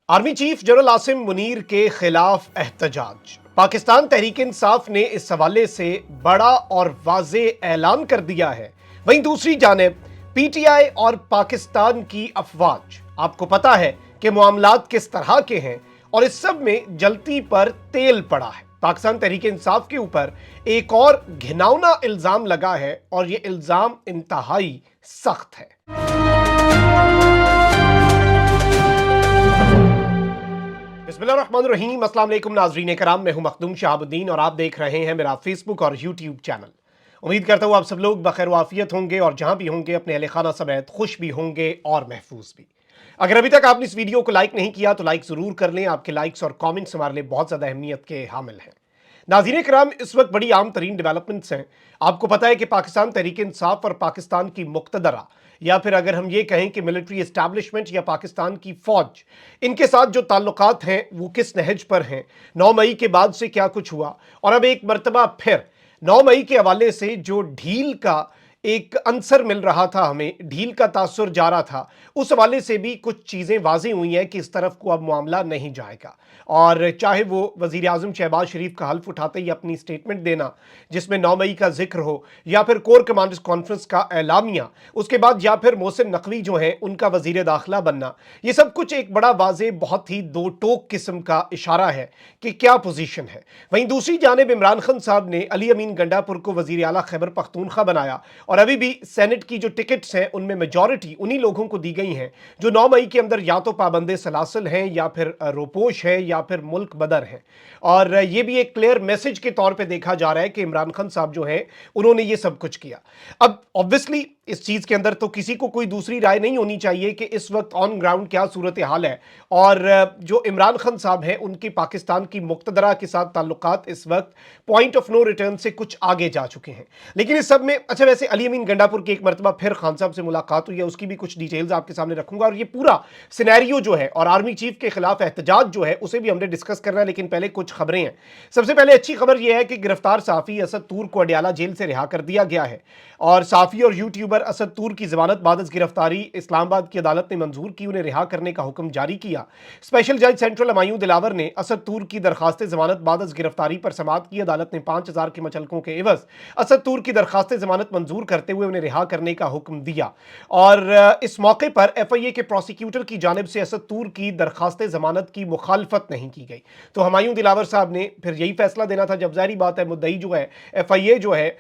Army chief general Asim Munir के खिलाफ एहतजाज। पाकिस्तान तहरीक इंसाफ ने इस हवाले से बड़ा और वाज़े ऐलान कर दिया है। वहीं दूसरी जानिब पीटीआई और पाकिस्तान की अफवाज, आपको पता है कि मामलात किस तरह के हैं और इस सब में जलती पर तेल पड़ा है। पाकिस्तान तहरीक इंसाफ के ऊपर एक और घिनौना इल्जाम लगा है और यह इल्जाम इंतहाई सख्त है। बिस्मिल्लाहिर्रहमानिर्रहीम, अस्सलाम वालेकुम नाज़रीन कराम, मैं हूं मखदूम शहाबुद्दीन और आप देख रहे हैं मेरा फेसबुक और यूट्यूब चैनल। उम्मीद करता हूं आप सब लोग बखैर वाफियत होंगे और जहां भी होंगे अपने अहले खाना समेत खुश भी होंगे और महफूज भी। अगर अभी तक आपने इस वीडियो को लाइक नहीं किया तो लाइक जरूर कर लें। आपके लाइक्स और कॉमेंट्स हमारे लिए बहुत ज्यादा अहमियत के हामिल हैं। नाज़रीन कराम, इस वक्त बड़ी आम तरीन डेवलपमेंट्स हैं। आपको पता है कि पाकिस्तान तहरीक इंसाफ और पाकिस्तान की मुक्तदरा, या फिर अगर हम ये कहें कि मिलिट्री एस्टैब्लिशमेंट या पाकिस्तान की फौज, इनके साथ जो ताल्लुकात हैं वो किस नहज पर हैं। 9 मई के बाद से क्या कुछ हुआ और अब एक मरतबा फिर 9 मई के हवाले से जो ढील का एक अंसर मिल रहा था, हमें ढील का तासुर जा रहा था, उस हवाले से भी कुछ चीज़ें वाज़ेह हुई हैं कि इस तरफ को अब मामला नहीं जाएगा। और चाहे वो वज़ीर आज़म शहबाज शरीफ का हल्फ उठाते ही अपनी स्टेटमेंट देना जिसमें 9 मई का जिक्र हो, या फिर कोर कमांडर्स कॉन्फ्रेंस का ऐलामिया, उसके बाद या फिर मोहसिन नकवी जो है उनका वज़ीर दाखिला बनना, ये सब कुछ एक बड़ा वाज़ेह बहुत ही दो टोक किस्म का इशारा है कि क्या पोजीशन है। वहीं दूसरी जानिब इमरान खान साहब ने अली अमीन गंडापुर को वज़ीर आला खैबर पख्तूनख्वा बनाया और अभी भी सेनेट की जो टिकट्स हैं उनमें मेजॉरिटी उन्हीं लोगों को दी गई हैं जो 9 मई के अंदर या तो पाबंदे सलासल हैं या फिर रोपोश है या फिर मुल्क बदर है। और ये भी एक क्लियर मैसेज के तौर पे देखा जा रहा है कि इमरान खान साहब जो है उन्होंने ये सब कुछ किया। अब ऑब्वियसली इस चीज के अंदर तो किसी को कोई दूसरी राय नहीं होनी चाहिए कि इस वक्त ऑन ग्राउंड क्या सूरत हाल है और जो इमरान खान साहब हैं उनकी पाकिस्तान की मुक्तदरा के साथ ताल्लुकात इस वक्त पॉइंट ऑफ नो रिटर्न से कुछ आगे जा चुके हैं। लेकिन इस सब में अच्छा, वैसे अली अमीन गंडापुर की एक मरतबा फिर खान साहब से मुलाकात हुई है, उसकी भी कुछ डिटेल्स आपके सामने रखूंगा और ये पूरा सिनेरियो जो है और आर्मी चीफ के खिलाफ एहतजाज जो है उसे भी हमने डिस्कस करना है। लेकिन पहले कुछ खबरें हैं। सबसे पहले अच्छी खबर यह है कि गिरफ्तार सहाफी असद तूर को अडियाला जेल से रिहा कर दिया गया है और सहाफी और यूट्यूबर असद तूर की जमानत बाद गिरफ्तारी इस्लामाबाद की अदालत ने मंजूर की, उन्हें रिहा करने का हुक्म जारी किया। स्पेशल जज सेंट्रल हमायूं दिलावर ने असद तूर की दरखास्त जमानत बाद गिरफ्तारी पर समाअत की। अदालत ने 5000 के मचलकों के एवज असद तूर की दरखास्त जमानत मंजूर करते हुए उन्हें रिहा करने का हुक्म दिया और इस मौके पर एफआईए के प्रोसिक्यूटर की जानिब से असद तूर की दरखास्त जमानत की मुखालफत नहीं की गई। तो हमायूं दिलावर साहब ने फिर यही फैसला देना था, जब जाहिर बात है मुद्दई जो है एफआईए जो है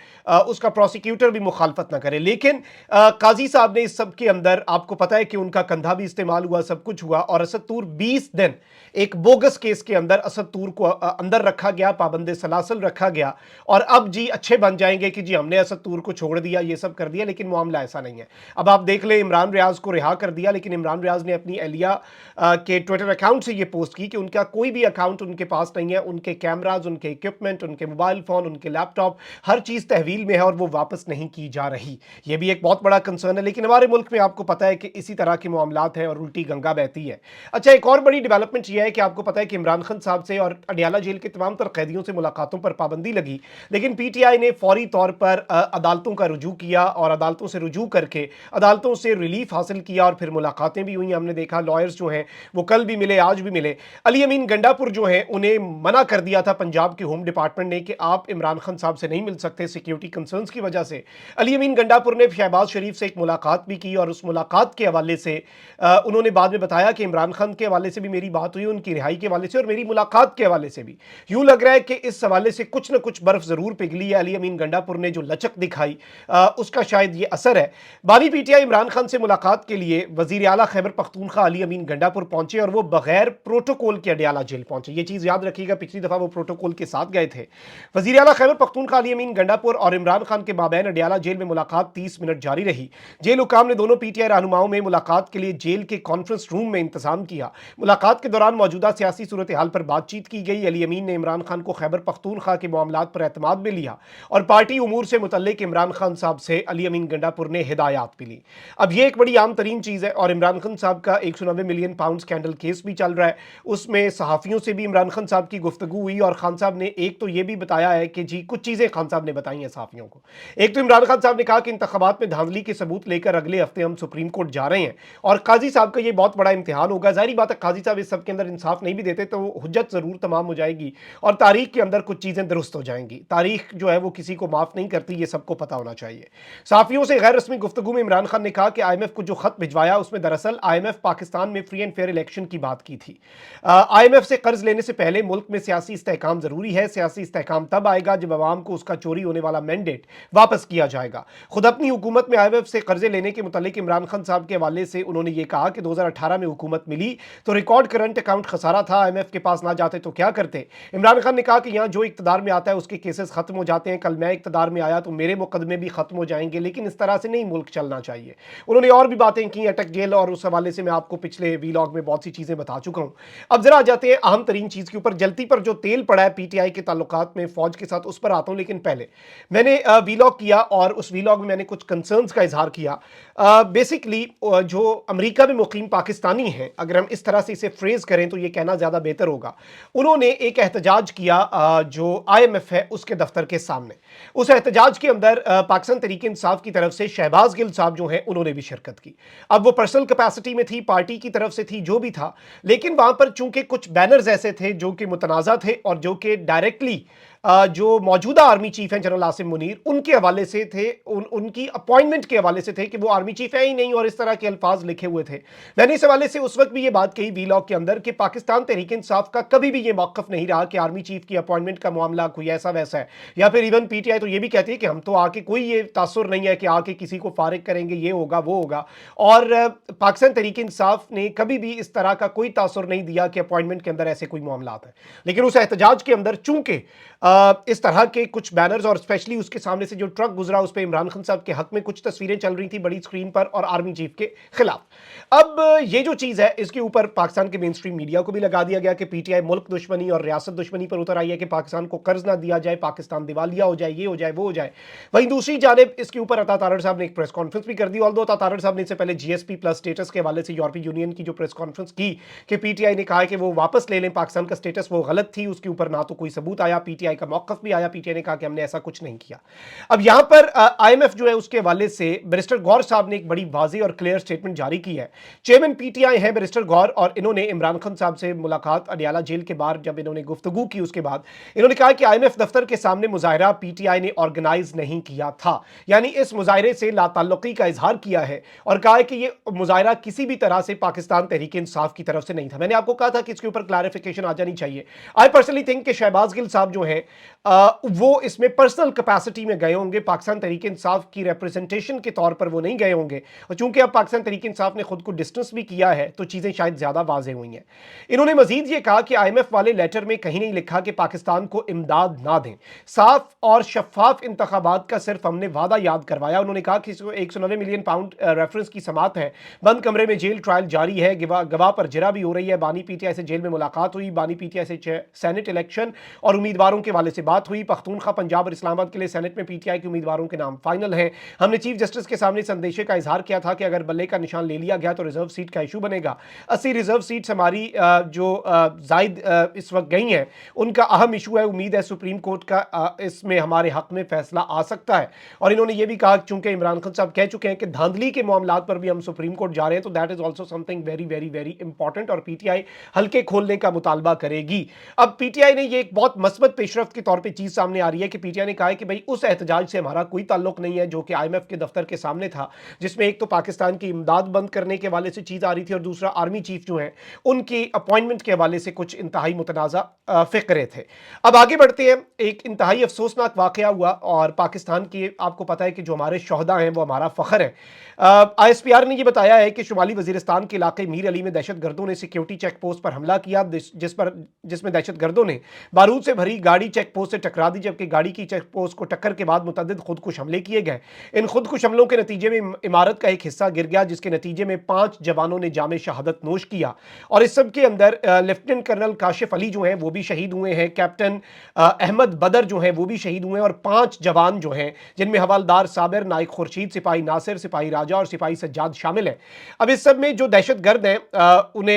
उसका प्रोसिक्यूटर भी मुखालफत ना करे। लेकिन काजी साहब ने इस सब के अंदर, आपको पता है कि उनका कंधा भी इस्तेमाल हुआ, सब कुछ हुआ और असद तूर 20 दिन एक बोगस केस के अंदर असद तूर को अंदर रखा गया, पाबंदे सलासल रखा गया और अब जी अच्छे बन जाएंगे कि जी हमने असद तूर को छोड़ दिया, ये सब कर दिया। लेकिन मामला ऐसा नहीं है। अब आप देख ले, इमरान रियाज को रिहा कर दिया, लेकिन इमरान रियाज ने अपनी एहलिया के ट्विटर अकाउंट से ये पोस्ट की कि उनका कोई भी अकाउंट उनके पास नहीं है, उनके कैमराज, उनके इक्विपमेंट, उनके मोबाइल फोन, उनके लैपटॉप, हर चीज तहवील में है और वो वापस नहीं की जा रही। ये भी एक बहुत बड़ा कंसर्न है। लेकिन हमारे मुल्क में आपको पता है कि इसी तरह के मामलात हैं और उल्टी गंगा बहती है। अच्छा, एक और बड़ी डेवलपमेंट यह है कि आपको पता है कि इमरान खान साहब से और अडियाला जेल के तमाम तर कैदियों से मुलाकातों पर पाबंदी लगी, लेकिन पीटीआई ने फौरी तौर पर अदालतों का रुजू किया और अदालतों से रुजू करके अदालतों से रिलीफ हासिल किया और फिर मुलाकातें भी हुई। हमने देखा लॉयर्स जो हैं वो कल भी मिले, आज भी मिले। अली अमीन गंडापुर जो है उन्हें मना कर दिया था पंजाब के होम डिपार्टमेंट ने कि आप इमरान खान साहब से नहीं मिल सकते सिक्योरिटी कंसर्न्स की वजह से। अली अमीन गंडापुर ने शहबाज शरीफ से एक मुलाकात भी की और उस मुलाकात के हवाले से उन्होंने बाद में बताया कि इमरान खान के हवाले से भी मेरी बात हुई, उनकी रिहाई के हवाले से और मेरी मुलाकात के हवाले से भी। यूं लग रहा है कि इस हवाले से कुछ ना कुछ बर्फ जरूर पिघली है। अली अमीन गंडापुर ने जो लचक दिखाई उसका शायद ये असर है। बानी पीटीआई इमरान खान से मुलाकात के लिए वजीर आला खैबर पख्तूनख्वा अली अमीन गंडापुर पहुंचे और वो बगैर प्रोटोकॉल के अडियाला जेल पहुंचे। ये चीज याद रखिएगा, पिछली दफा वो प्रोटोकॉल के साथ गए थे। वजीर आला खैबर पख्तूनख्वा अली अमीन गंडापुर और इमरान खान के माबैन अडियाला जेल में मुलाकात 30 मिनट जारी रही। जेल हुकाम ने दोनों पीटीआई रहनुमाओं में मुलाकात के लिए जेल के कॉन्फ्रेंस रूम में इंतजाम किया। मुलाकात के दौरान मौजूदा सियासी सूरत हाल पर बातचीत की गई। अली अमीन ने इमरान खान को खैबर पख्तूनख्वा के मामलात पर एतमाद में लिया और पार्टी उमूर से मुतल्लिक इमरान खान साहब से अली अमीन गंडापुर ने हिदायत भी ली। अब ये एक बड़ी आम तरीन चीज़ है और इमरान खान साहब का 190 मिलियन पाउंड स्कैंडल केस भी चल रहा है। उसमें सहाफ़ियों से भी इमरान खान साहब की गुफ्तगू हुई और खान साहब ने एक तो ये भी बताया है कि जी कुछ चीज़ें खान साहब ने बताई हैं सहाफ़ियों को। एक तो इमरान खान साहब ने कहा कि इंतखाबात में धांधली के सबूत लेकर अगले हफ्ते हम सुप्रीम कोर्ट जा रहे हैं और काजी साहब का ये बहुत बड़ा इम्तिहान होगा। जाहिर बात है काजी साहब इस सब के अंदर इंसाफ नहीं भी देते तो हुज्जत जरूर तमाम हो जाएगी और तारीख के अंदर कुछ चीजें दुरुस्त हो जाएंगी। तारीख जो है वो किसी को माफ नहीं करती, ये सबको पता होना चाहिए। सहाफियों से गैर रस्मी गुफ्तगू में इमरान खान ने कहा कि IMF को जो खत भिजवाया उसमें दरअसल IMF पाकिस्तान में फ्री एंड फेयर इलेक्शन की बात की थी। IMF से कर्ज लेने से पहले मुल्क में सियासी इस्तेहकाम जरूरी है। सियासी इस्तेहकाम तब आएगा जब अवाम को उसका चोरी होने वाला मैंडेट वापस किया जाएगा। खुद अपनी हुकूमत में IMF से कर्जे लेने के मुतालिक इमरान खान साहब के हवाले से उन्होंने ये कहा कि 2018 में हुकूमत मिली तो रिकॉर्ड करंट अकाउंट खसारा था, IMF के पास ना जाते तो क्या करते। इमरान खान ने कहा कि यहाँ जो इक्तदार में आता है उसके केसेस खत्म हो जाते हैं। कल मैं इक्तदार में आया तो मेरे मुकदमे भी खत्म हो जाएंगे, लेकिन इस तरह से नहीं मुल्क चलना चाहिए। उन्होंने और भी बातें की अटक जेल, और उस हवाले से मैं आपको पिछले वीलॉग में बहुत सी चीजें बता चुका हूं। अब जरा आ जाते हैं अहम तरीन चीज के ऊपर। जलती पर जो तेल पड़ा है PTI के ताल्लुकात में फौज के साथ, उस पर आता हूं। लेकिन पहले मैंने वीलॉग किया और उस वीलॉग में मैंने कुछ कंसर्न्स का इजहार किया। बेसिकली जो अमेरिका में मुकीम पाकिस्तानी हैं, अगर हम इस तरह से इसे फ्रेज करें तो ये कहना ज्यादा बेहतर होगा, उन्होंने एक एहतजाज किया जो IMF है उसके दफ्तर के सामने। उस एहतजाज के अंदर पाकिस्तान तहरीक इंसाफ की तरफ से शहबाज गिल साहब जो हैं उन्होंने भी शिरकत की। अब वो पर्सनल कैपेसिटी में थी, पार्टी की तरफ से थी, जो भी था, लेकिन वहां पर चूंकि कुछ बैनर्स ऐसे थे जो कि मुतनाज़ा थे और जो कि डायरेक्टली जो मौजूदा आर्मी चीफ हैं जनरल आसिम मुनीर, उनके हवाले से थे, उनकी अपॉइंटमेंट के हवाले से थे कि वो आर्मी चीफ है ही नहीं, और इस तरह के अल्फाज लिखे हुए थे। मैंने इस हवाले से उस वक्त भी ये बात कही वीलॉग के अंदर कि पाकिस्तान तहरीक इंसाफ का कभी भी ये मौक़िफ़ नहीं रहा कि आर्मी चीफ की अपॉइंटमेंट का मामला कोई ऐसा वैसा है। या फिर इवन PTI तो ये भी कहती है कि हम तो आके कोई ये तासुर नहीं है कि आके किसी को फारिग करेंगे, ये होगा वो होगा। और पाकिस्तान तहरीक इंसाफ ने कभी भी इस तरह का कोई तासुर नहीं दिया कि अपॉइंटमेंट के अंदर ऐसे कोई मामला है। लेकिन उस एहतजाज के अंदर चूंकि इस तरह के कुछ बैनर्स और स्पेशली उसके सामने से जो ट्रक गुजरा उस पर इमरान खान साहब के हक में कुछ तस्वीरें चल रही थी बड़ी स्क्रीन पर और आर्मी चीफ के खिलाफ। अब ये जो चीज है इसके ऊपर पाकिस्तान के मेन स्ट्रीम मीडिया को भी लगा दिया गया कि PTI मुल्क दुश्मनी और रियासत दुश्मनी पर उतर आई है कि पाकिस्तान को कर्ज ना दिया जाए, पाकिस्तान दिवालिया हो जाए, ये हो जाए वो हो जाए। वहीं दूसरी जानिब इसके ऊपर अता तारड़ साहब ने एक प्रेस कॉन्फ्रेंस भी कर दी। ऑल्दो अता तारड़ साहब ने इससे पहले GSP+ स्टेटस के हवाले से यूरोपीय यूनियन की जो प्रेस कॉन्फ्रेंस की कि PTI ने कहा कि वो वापस ले लें पाकिस्तान का स्टेटस, वो गलत थी, उसके ऊपर ना तो कोई सबूत आया, PTI का मौक़िफ़ भी आया, PTI ने कहा कि हमने ऐसा कुछ नहीं किया। अब यहां पर IMF जो है उसके हवाले से बैरिस्टर गौर साहब ने एक बड़ी वाज़ेह और क्लियर स्टेटमेंट जारी की है। चेयरमैन PTI है बैरिस्टर गौर, और इन्होंने इमरान खान साहब से मुलाकात अडियाला जेल के बाद जब इन्होंने गुफ्तगू की उसके बाद इन्होंने कहा कि IMF दफ्तर के सामने मुजाहिरा PTI ने ऑर्गेनाइज नहीं किया था, यानी इस मुजाहिरे से लाताल्लुकी का इजहार किया है और कहा है कि ये मुजाहिरा किसी भी तरह से पाकिस्तान तहरीक इंसाफ की तरफ से नहीं था। मैंने आपको कहा था कि इसके ऊपर क्लैरिफिकेशन आ जानी चाहिए। आई पर्सनली थिंक कि शहबाज गिल साहब जो हैं वो इसमें पर्सनल कैपेसिटी में गए होंगे, पाकिस्तान तहरीक इंसाफ की रिप्रेजेंटेशन के तौर पर वो नहीं गए होंगे, और चूंकि अब पाकिस्तान तहरीक इंसाफ ने खुद को डिस्टेंस भी किया है तो चीजें शायद ज्यादा वाज़ेह हुई हैं। इन्होंने मजीद ये कहा कि IMF वाले लेटर में कहीं नहीं लिखा कि पाकिस्तान को इमदाद ना दें, साफ और शफाफ इंतखाबात का सिर्फ हमने वादा याद करवाया। उन्होंने कहा कि 190 मिलियन पाउंड रेफरेंस की समात है, बंद कमरे में जेल ट्रायल जारी है, गवाह पर जरा भी हो रही है। बानी PTI से जेल में मुलाकात हुई, बानी PTI से सेनेट इलेक्शन और उम्मीदवारों के वाले से बात हुई। पख्तूनख्वा, पंजाब और इस्लामाबाद के लिए सेनेट में PTI के उम्मीदवारों के नाम फाइनल हैं। हमने चीफ जस्टिस के सामने संदेशे का इजहार किया था कि अगर बल्ले का निशान ले लिया गया तो रिजर्व सीट का इशू बनेगा। 80 रिजर्व सीट्स हमारी जो जायद इस वक्त गई हैं उनका अहम इशू है। उम्मीद है सुप्रीम कोर्ट का इसमें हमारे हक में फैसला आ सकता है। और इन्होंने ये भी कहा चूंकि इमरान खान साहब कह चुके हैं कि धांधली के मामला पर भी हम सुप्रीम कोर्ट जा रहे हैं तो that is also something very very very important, और PTI हल्के खोलने का मुतालबा करेगी। अब PTI ने ये एक बहुत मस्बत पेशरफ्त के तौर पर चीज सामने आ रही है कि PTI ने कहा है कि भाई उस एहतजाज से हमारा कोई ताल्लुक नहीं है जो कि IMF के दफ्तर के सामने था, जिसमें एक तो पाकिस्तान की इमदाद बंद करने के हवाले से चीज आ रही थी और दूसरा आर्मी चीफ जो है उनकी अपॉइंटमेंट के हवाले से कुछ इंतहाई मुतनाज़ा फिक्रे थे। अब आगे बढ़ते हैं। एक इंतहाई अफसोसनाक वाकया हुआ और पाकिस्तान की, आपको पता है कि जो हमारे शोहदा हैं वो हमारा फख्र है। ISPR ने यह बताया है कि शुमाली वजीरिस्तान के इलाके मीर अली में दहशतगर्दों ने सिक्योरिटी चेक पोस्ट पर हमला किया, जिसमें दहशतगर्दों ने बारूद से भरी गाड़ी चेक पोस्ट से टकरा दी, जबकि गाड़ी की चेक पोस्ट को टक्कर के बाद मुतअद्दिद खुदकुश हमले किए गए। इन खुदकुश हमलों के नतीजे में इमारत का एक हिस्सा गिर गया, जिसके नतीजे में 5 जवानों ने जामे शहादत नोश किया। और इस सब के अंदर लेफ्टिनेंट कर्नल काशिफ अली जो हैं वो भी शहीद हुए हैं, कैप्टन अहमद बदर जो हैं वो भी शहीद हुए हैं, और 5 जवान जो हैं जिनमें हवालदार साबिर, नाइक खुर्शीद, सिपाही नासिर, सिपाही राजा और सिपाही सज्जाद शामिल हैं। अब इस सब में जो दहशतगर्द हैं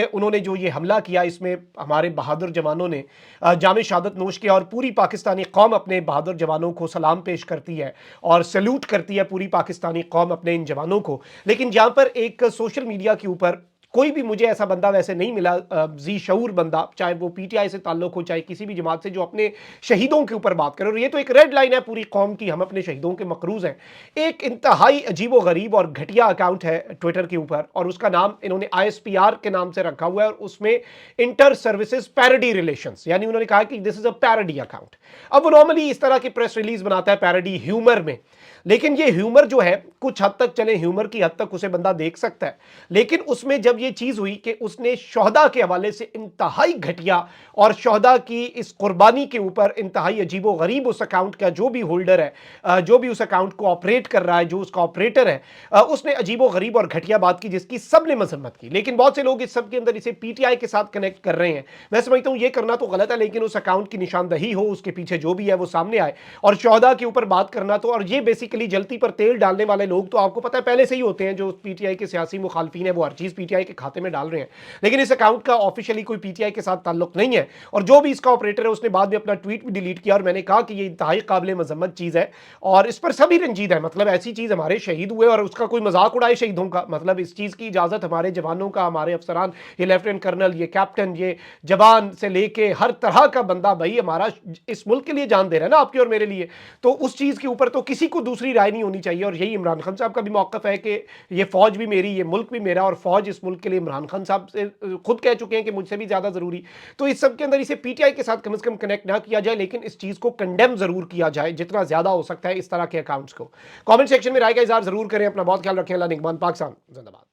उन्होंने जो ये हमला किया इसमें हमारे बहादुर जवानों ने जामे शहादत नोश किया और पूरी पूरी पाकिस्तानी कौम अपने बहादुर जवानों को सलाम पेश करती है और सैल्यूट करती है पूरी पाकिस्तानी कौम अपने इन जवानों को। लेकिन जहां पर एक सोशल मीडिया के ऊपर कोई भी मुझे ऐसा बंदा वैसे नहीं मिला, जी शऊर बंदा, चाहे वो पीटीआई से ताल्लुक हो चाहे किसी भी जमात से, जो अपने शहीदों के ऊपर बात करे। और ये तो एक रेड लाइन है पूरी कौम की, हम अपने शहीदों के मकरूज हैं। एक इंतहाई अजीबो गरीब और घटिया अकाउंट है ट्विटर के ऊपर, और उसका नाम इन्होंने आईएसपीआर के नाम से रखा हुआ है, और उसमें इंटर सर्विसेज पैरोडी रिलेशंस, यानी उन्होंने कहा कि this is a parody account. अब वो नॉर्मली इस तरह की प्रेस रिलीज बनाता है पैरोडी ह्यूमर में, लेकिन ये ह्यूमर जो है कुछ हद तक चले, ह्यूमर की हद तक उसे बंदा देख सकता है, लेकिन उसमें जब ये चीज हुई कि उसने शोहदा के हवाले से इंतहाई घटिया और शोहदा की इस कुर्बानी के ऊपर इंतहाई अजीबो गरीब उस अकाउंट का जो भी होल्डर है, जो भी उस अकाउंट को ऑपरेट कर रहा है, जो उसका ऑपरेटर है, उसने अजीबो गरीब और घटिया बात की जिसकी सबने मजम्मत की। लेकिन बहुत से लोग इस सब के अंदर इसे पीटीआई के साथ कनेक्ट कर रहे हैं। मैं समझता हूं ये करना तो गलत है, लेकिन उस अकाउंट की निशानदही हो, उसके पीछे जो भी है वो सामने आए, और शोहदा के ऊपर बात करना तो, और ये बेसिकली जलती पर तेल डालने वाले लोग तो आपको पता है पहले से ही होते हैं, जो पीटीआई के सियासी मुखालफिन है वो हर चीज पीटीआई के खाते में डाल रहे हैं। लेकिन इस अकाउंट का ऑफिशियली कोई पीटीआई के साथ ताल्लुक नहीं है, और जो भी इसका ऑपरेटर है उसने बाद में अपना ट्वीट भी डिलीट किया, और मैंने कहा कि ये इंतहाई काबिल मजम्मत चीज है और इस पर सभी रंजीद है। मतलब ऐसी चीज, हमारे शहीद हुए और उसका कोई मजाक उड़ाए शहीदों का, मतलब इस चीज की इजाजत हमारे जवानों का, हमारे अफसरान, ये लेफ्टिनेंट कर्नल, ये कैप्टन, ये जवान से लेके हर तरह का बंदा भाई हमारा इस मुल्क के लिए जान दे रहा है ना, आपके और मेरे लिए, तो उस चीज के ऊपर तो किसी को दूसरी राय नहीं होनी चाहिए। और यही इमरान खान साहब का भी मौक़िफ़ है कि ये फौज भी मेरी, ये मुल्क भी मेरा, और फौज इस मुल्क के लिए इमरान खान साहब से खुद कह चुके हैं कि मुझसे भी ज्यादा जरूरी। तो इस सब के अंदर इसे पीटीआई के साथ कम से कम कनेक्ट ना किया जाए, लेकिन इस चीज को कंडेम जरूर किया जाए जितना ज्यादा हो सकता है इस तरह के अकाउंट्स को। कमेंट सेक्शन में राय का इज़हार जरूर करें। अपना बहुत ख्याल रखें। अल्लाह निगहबान। पाकिस्तान जिंदाबाद।